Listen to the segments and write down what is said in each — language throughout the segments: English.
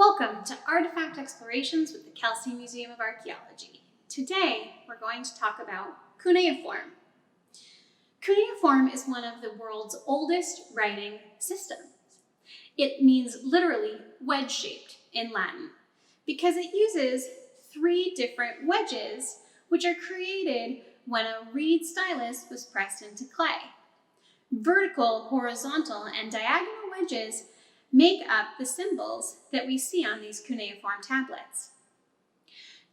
Welcome to Artifact Explorations with the Kelsey Museum of Archaeology. Today, we're going to talk about cuneiform. Cuneiform is one of the world's oldest writing systems. It means literally wedge-shaped in Latin because it uses three different wedges which are created when a reed stylus was pressed into clay. Vertical, horizontal, and diagonal wedges make up the symbols that we see on these cuneiform tablets.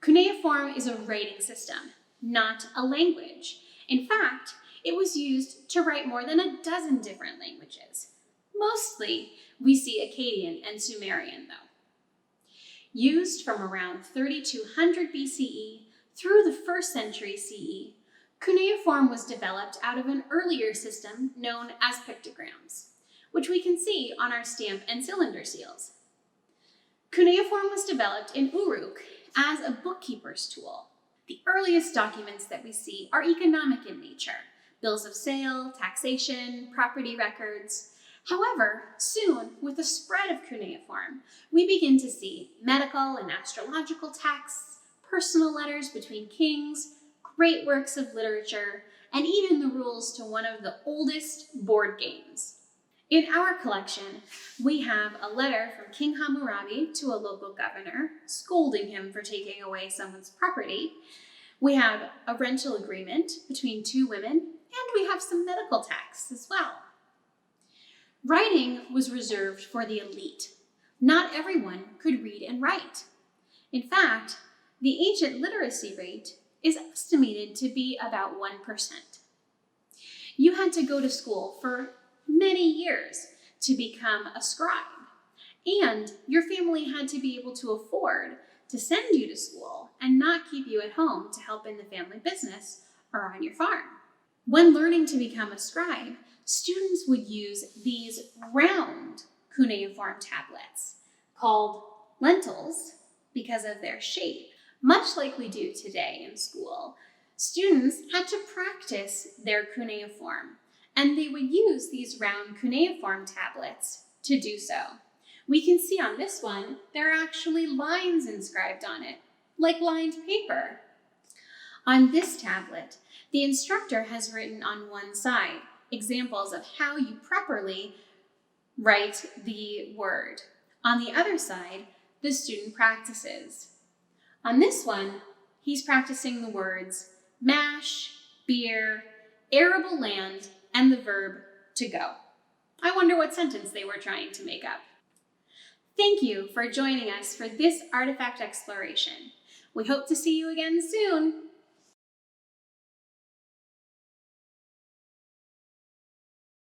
Cuneiform is a writing system, not a language. In fact, it was used to write more than a dozen different languages. Mostly, we see Akkadian and Sumerian, though. Used from around 3200 BCE through the 1st century CE, cuneiform was developed out of an earlier system known as pictograms, which we can see on our stamp and cylinder seals. Cuneiform was developed in Uruk as a bookkeeper's tool. The earliest documents that we see are economic in nature: bills of sale, taxation, property records. However, soon, with the spread of cuneiform, we begin to see medical and astrological texts, personal letters between kings, great works of literature, and even the rules to one of the oldest board games. In our collection, we have a letter from King Hammurabi to a local governor, scolding him for taking away someone's property. We have a rental agreement between two women, and we have some medical texts as well. Writing was reserved for the elite. Not everyone could read and write. In fact, the ancient literacy rate is estimated to be about 1%. You had to go to school for many years to become a scribe, and your family had to be able to afford to send you to school and not keep you at home to help in the family business or on your farm. When learning to become a scribe, students would use these round cuneiform tablets called lentils because of their shape. Much like we do today in school, students had to practice their cuneiform, and they would use these round cuneiform tablets to do so. We can see on this one, there are actually lines inscribed on it, like lined paper. On this tablet, the instructor has written on one side examples of how you properly write the word. On the other side, the student practices. On this one, he's practicing the words mash, beer, arable land, and the verb to go. I wonder what sentence they were trying to make up. Thank you for joining us for this artifact exploration. We hope to see you again soon.